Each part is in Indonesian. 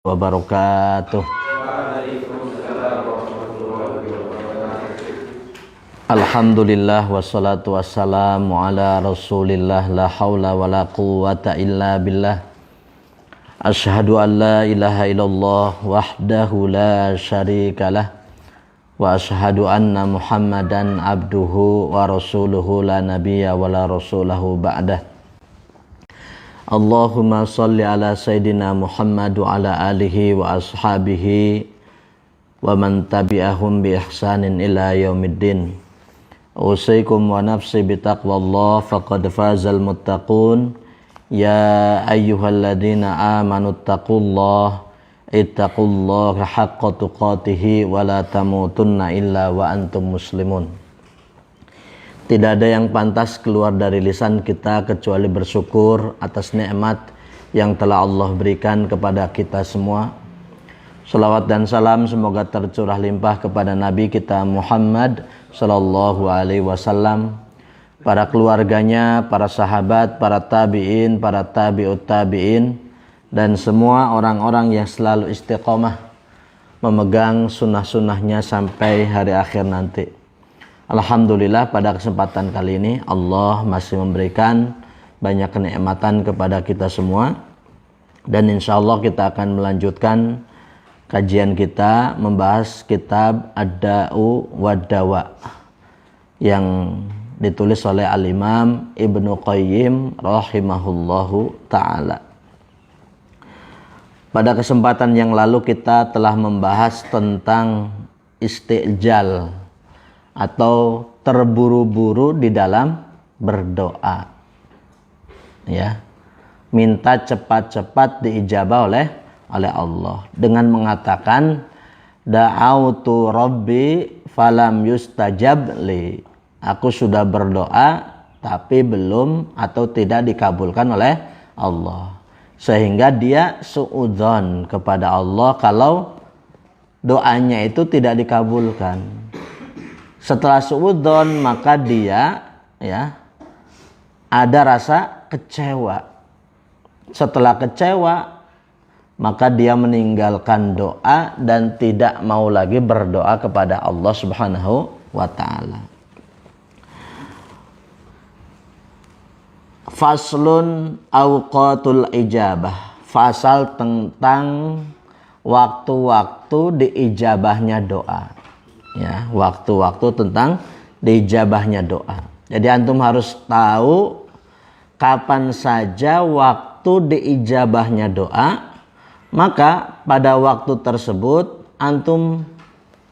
wabarakatuh. Alhamdulillah wassalatu wassalamu ala rasulillah la hawla wa la quwwata illa billah. Asyhadu an la ilaha illallah wahdahu la syarikalah wa asyhadu anna muhammadan abduhu wa rasuluhu la nabiyya wa la rasulahu ba'dah. Allahumma salli ala sayyidina Muhammad wa ala alihi wa ashabihi wa man tabi'ahum bi ihsanin ila yaumiddin. Usikum wa nafsi bitaqwallah faqad fazal muttaqun. Ya ayyuhalladzina amanu taqullaha ittaqullaha haqqa tuqatih wa la tamutunna illa wa antum muslimun. Tidak ada yang pantas keluar dari lisan kita kecuali bersyukur atas nikmat yang telah Allah berikan kepada kita semua. Salawat dan salam semoga tercurah limpah kepada Nabi kita Muhammad sallallahu alaihi wasallam, para keluarganya, para sahabat, para tabi'in, para tabi'ut tabi'in, dan semua orang-orang yang selalu istiqomah memegang sunnah-sunnahnya sampai hari akhir nanti. Alhamdulillah, pada kesempatan kali ini Allah masih memberikan banyak kenikmatan kepada kita semua, dan insya Allah kita akan melanjutkan kajian kita membahas kitab Ad-Da'u wad-Dawa yang ditulis oleh Al-Imam Ibnu Qayyim rahimahullahu ta'ala. Pada kesempatan yang lalu kita telah membahas tentang istijal atau terburu-buru di dalam berdoa, ya, minta cepat-cepat diijabah oleh Allah dengan mengatakan da'autu rabbi falam yustajab li, aku sudah berdoa tapi belum atau tidak dikabulkan oleh Allah, sehingga dia suudzon kepada Allah kalau doanya itu tidak dikabulkan. Setelah suudzon maka dia, ya, ada rasa kecewa. Setelah kecewa maka dia meninggalkan doa dan tidak mau lagi berdoa kepada Allah Subhanahu wa ta'ala. Faslun awqatul ijabah, fasal tentang waktu-waktu diijabahnya doa. Ya, waktu-waktu tentang diijabahnya doa. Jadi antum harus tahu kapan saja waktu diijabahnya doa, maka pada waktu tersebut antum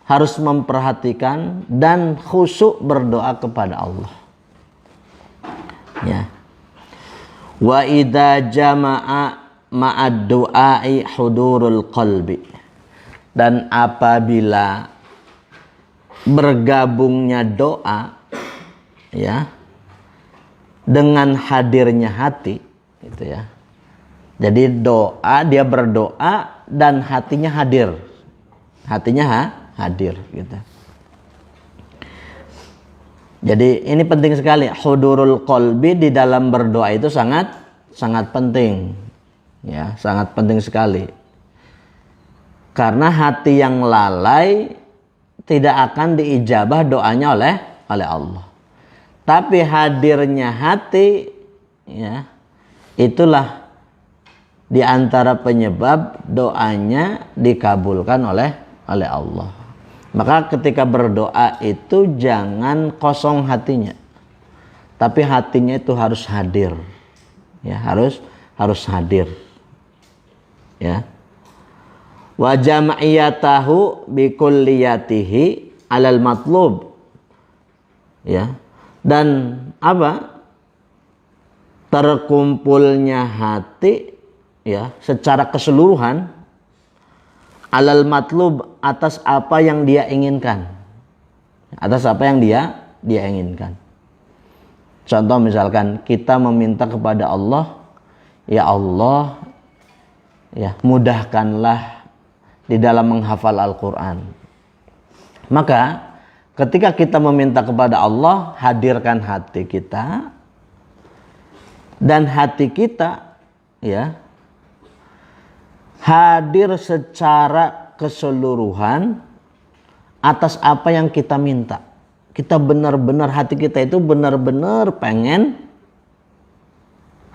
harus memperhatikan dan khusyuk berdoa kepada Allah. Ya. Wa idza jama'a ma'ad du'ai hudurul qalbi, dan apabila bergabungnya doa, ya, dengan hadirnya hati, gitu ya. Jadi doa, dia berdoa dan hatinya hadir, hadir, gitu. Jadi ini penting sekali, hudurul qalbi di dalam berdoa itu sangat penting, ya, sangat penting sekali. Karena hati yang lalai tidak akan diijabah doanya oleh Allah. Tapi hadirnya hati, ya, itulah di antara penyebab doanya dikabulkan oleh Allah. Maka ketika berdoa itu jangan kosong hatinya, tapi hatinya itu harus hadir, ya, harus hadir, ya. Wa jam'iyatahu bi kulliyatihi alal matlub, ya, dan apa, terkumpulnya hati, ya, secara keseluruhan alal matlub, atas apa yang dia inginkan, inginkan. Contoh misalkan kita meminta kepada Allah, ya Allah, ya, mudahkanlah di dalam menghafal Al-Quran. Maka ketika kita meminta kepada Allah, hadirkan hati kita, dan hati kita, ya, hadir secara keseluruhan atas apa yang kita minta. Kita benar-benar, hati kita itu benar-benar pengen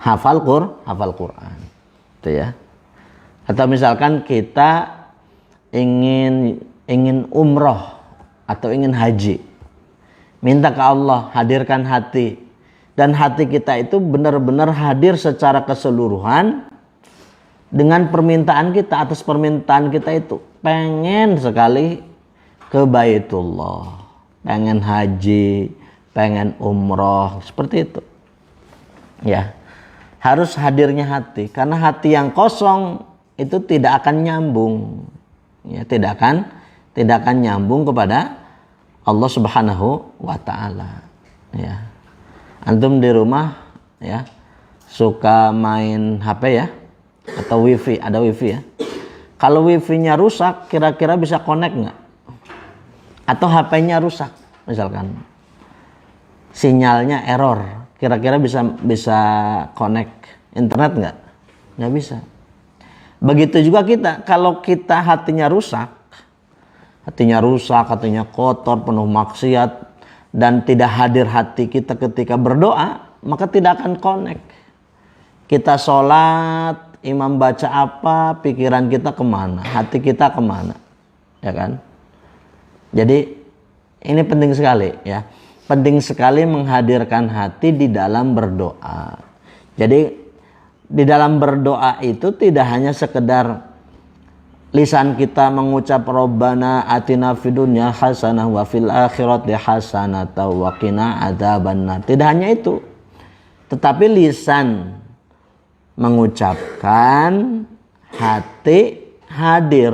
hafal Quran. Itu ya. Atau misalkan kita ingin umroh atau ingin haji. Minta ke Allah, hadirkan hati. Dan hati kita itu benar-benar hadir secara keseluruhan dengan permintaan kita, atas permintaan kita itu. Pengen sekali ke Baitullah, pengen haji, pengen umroh, seperti itu. Ya, harus hadirnya hati, karena hati yang kosong itu tidak akan nyambung. Ya, tidak akan nyambung kepada Allah Subhanahu wa taala. Ya. Antum di rumah ya suka main HP ya atau wifi, ada wifi ya. Kalau wifi-nya rusak, kira-kira bisa connect nggak? Atau HP-nya rusak, misalkan sinyalnya error, kira-kira bisa connect internet nggak? Nggak bisa. Begitu juga kita, kalau kita hatinya rusak, hatinya kotor, penuh maksiat, dan tidak hadir hati kita ketika berdoa, maka tidak akan connect. Kita sholat, imam baca apa, pikiran kita kemana, hati kita kemana, ya kan? Jadi ini penting sekali ya. Penting sekali menghadirkan hati di dalam berdoa. Jadi di dalam berdoa itu tidak hanya sekedar lisan kita mengucap Rabbana atina fid dunya hasanah wa fil akhirati hasanah wa qina adzabannar. Tidak hanya itu. Tetapi lisan mengucapkan, hati hadir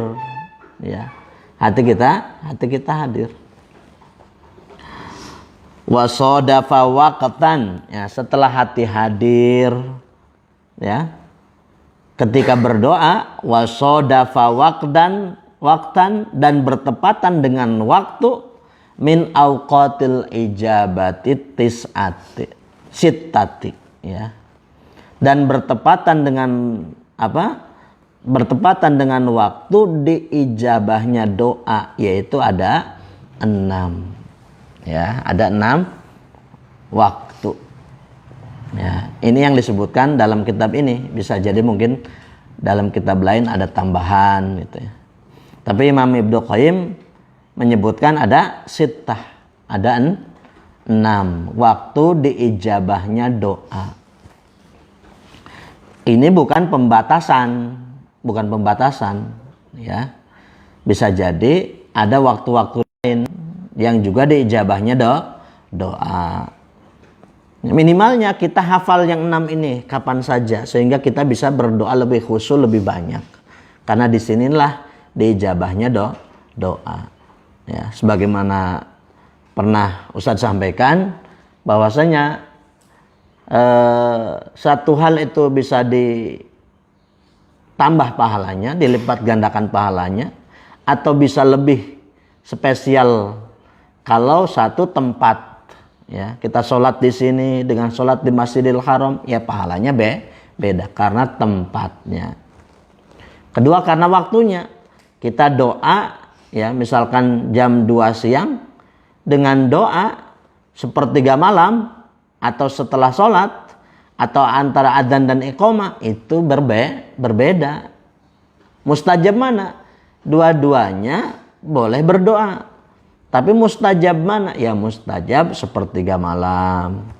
ya. Hati kita hadir. Wasodafa waqtan, ya, setelah hati hadir ya, ketika berdoa, wasodafa waqtan dan bertepatan dengan waktu min auqatil ijabati sittati ya, dan bertepatan dengan apa? Bertepatan dengan waktu diijabahnya doa, yaitu ada 6 ya, ada 6 waktu ya. Ini yang disebutkan dalam kitab ini. Bisa jadi mungkin dalam kitab lain ada tambahan gitu ya. Tapi Imam Ibnu Qayyim menyebutkan ada sittah, ada 6 waktu diijabahnya doa. Ini bukan pembatasan ya. Bisa jadi ada waktu-waktu lain yang juga diijabahnya doa. Minimalnya kita hafal yang 6 ini kapan saja, sehingga kita bisa berdoa lebih khusyuk, lebih banyak. Karena disinilah diijabahnya doa. Ya, sebagaimana pernah Ustadz sampaikan, bahwasanya satu hal itu bisa tambah pahalanya, dilipat gandakan pahalanya, atau bisa lebih spesial kalau satu tempat ya, kita sholat di sini dengan sholat di Masjidil Haram, ya pahalanya beda karena tempatnya. Kedua, karena waktunya. Kita doa ya, misalkan jam 2 siang dengan doa sepertiga malam atau setelah sholat atau antara adzan dan iqamah, itu berbeda. Mustajab mana? Dua-duanya boleh berdoa. Tapi mustajab mana? Ya mustajab sepertiga malam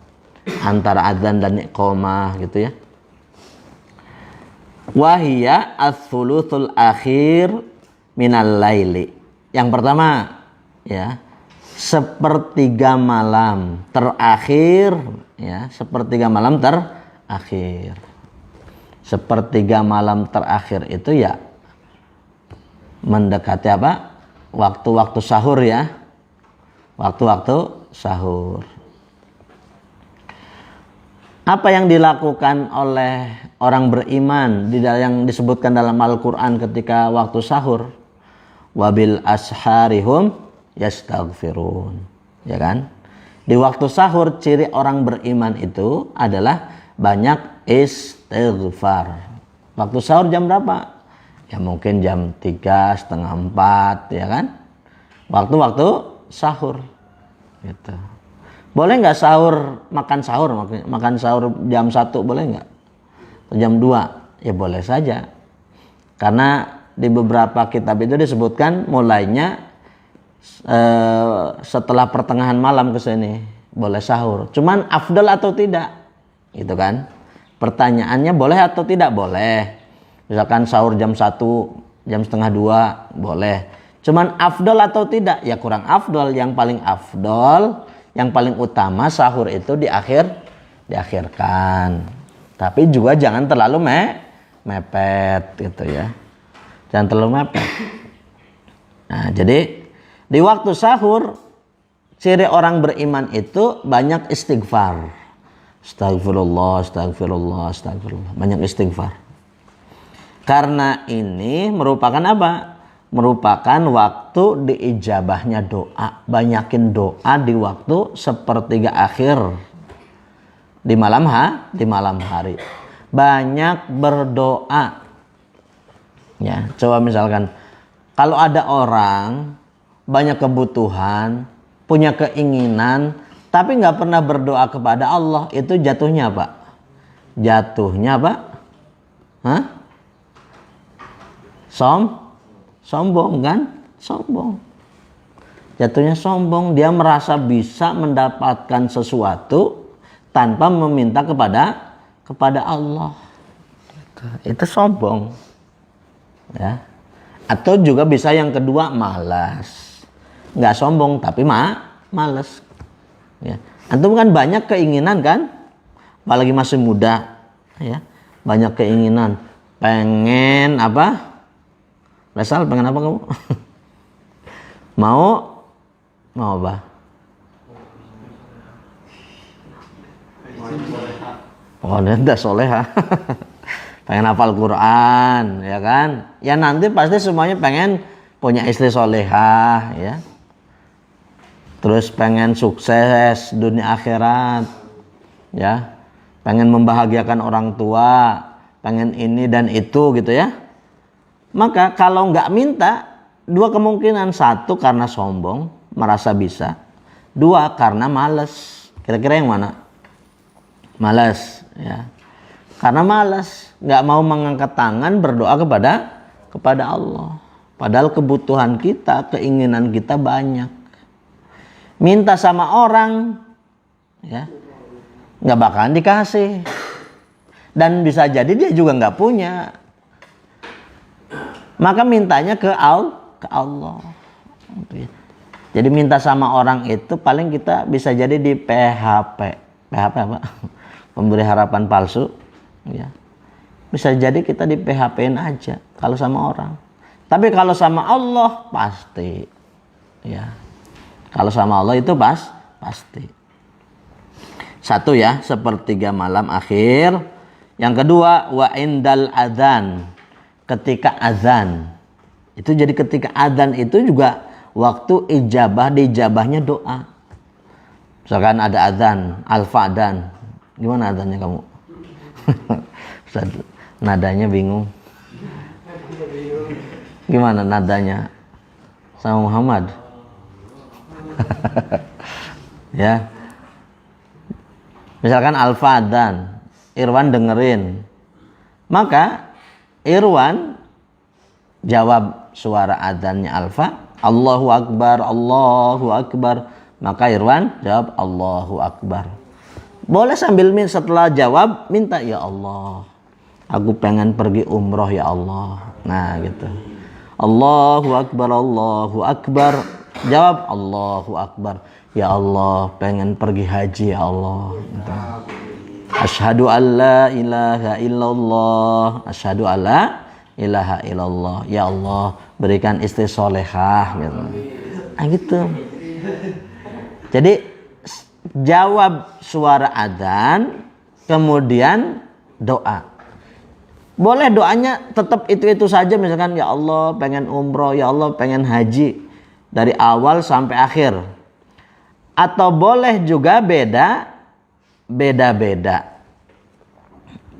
antara adzan dan iqamah gitu ya. Wahia ats-tsulutul akhir minal laili. Yang pertama ya, sepertiga malam terakhir ya, sepertiga malam terakhir. Sepertiga malam terakhir itu ya mendekati apa? Waktu-waktu sahur ya. Waktu-waktu sahur. Apa yang dilakukan oleh orang beriman yang disebutkan dalam Al-Qur'an ketika waktu sahur? Wabil asharihum yastaghfirun. Ya kan? Di waktu sahur ciri orang beriman itu adalah banyak istighfar. Waktu sahur jam berapa? Ya mungkin jam 3, setengah 4, ya kan? Waktu-waktu sahur. Gitu. Boleh nggak sahur, makan sahur jam 1 boleh nggak? Atau jam 2? Ya boleh saja. Karena di beberapa kitab itu disebutkan mulainya setelah pertengahan malam ke sini boleh sahur. Cuman afdal atau tidak? Gitu kan? Pertanyaannya boleh atau tidak? Boleh. Misalkan sahur jam 1, jam setengah 2 boleh. Cuman afdal atau tidak? Ya kurang afdal. Yang paling afdal, yang paling utama sahur itu diakhirkan. Tapi juga jangan terlalu mepet gitu ya. Jangan terlalu mepet. Nah, jadi di waktu sahur ciri orang beriman itu banyak istighfar. Astagfirullah, astagfirullah, astagfirullah. Banyak istighfar. Karena ini merupakan apa? Merupakan waktu diijabahnya doa. Banyakin doa di waktu sepertiga akhir di malam hari. Banyak berdoa. Ya, coba misalkan kalau ada orang banyak kebutuhan, punya keinginan, tapi nggak pernah berdoa kepada Allah, itu jatuhnya apa? Jatuhnya apa? Hah? Sombong kan? Sombong. Jatuhnya sombong. Dia merasa bisa mendapatkan sesuatu tanpa meminta kepada Allah. Itu sombong. Ya. Atau juga bisa yang kedua malas. Nggak sombong tapi malas. Ya. Antum kan banyak keinginan kan? Apalagi masih muda. Ya. Banyak keinginan. Pengen apa? Resal, pengen apa kamu? Mau apa? Oh, dia soleha. Pengen hafal Quran, ya kan? Ya nanti pasti semuanya pengen punya istri solehah, ya. Terus pengen sukses dunia akhirat, ya. Pengen membahagiakan orang tua, pengen ini dan itu gitu ya. Maka kalau nggak minta, dua kemungkinan. Satu karena sombong, merasa bisa. Dua karena malas. Kira-kira yang mana? Malas, ya. Karena malas, nggak mau mengangkat tangan berdoa kepada Allah. Padahal kebutuhan kita, keinginan kita banyak. Minta sama orang, ya, nggak bakalan dikasih. Dan bisa jadi dia juga nggak punya. Maka mintanya ke Allah. Jadi minta sama orang itu paling kita bisa jadi di PHP. PHP apa? Pemberi harapan palsu. Ya. Bisa jadi kita di PHP-in aja kalau sama orang. Tapi kalau sama Allah pasti. Ya. Kalau sama Allah itu pasti. Satu ya, sepertiga malam akhir. Yang kedua, wa indal adzan. Ketika azan. Itu jadi ketika azan itu juga waktu diijabahnya doa. Misalkan ada azan, al-fa'dan. Gimana azannya kamu? Nadanya bingung. Gimana nadanya? Sama Muhammad. Ya. Misalkan al-fa'dan, Irwan dengerin. Maka Irwan jawab suara adzannya Alfa, Allahu Akbar, Allahu Akbar. Maka Irwan jawab Allahu Akbar. Boleh sambil setelah jawab minta, ya Allah, aku pengen pergi umroh ya Allah. Nah gitu. Allahu Akbar, Allahu Akbar. Jawab Allahu Akbar. Ya Allah, pengen pergi haji ya Allah. Gitu. Asyhadu an la ilaha illallah. Asyhadu an la ilaha illallah. Ya Allah, berikan istri solehah gitu. Nah gitu. Jadi jawab suara adzan, kemudian doa. Boleh doanya tetap itu saja, misalkan ya Allah pengen umroh, ya Allah pengen haji dari awal sampai akhir. Atau boleh juga beda-beda.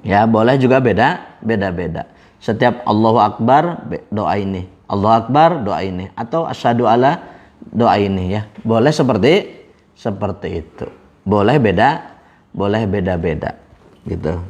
Ya, boleh juga beda-beda. Setiap Allahu Akbar doa ini, Allahu Akbar doa ini, atau asyhadu alla doa ini ya. Boleh seperti itu. Boleh beda-beda gitu.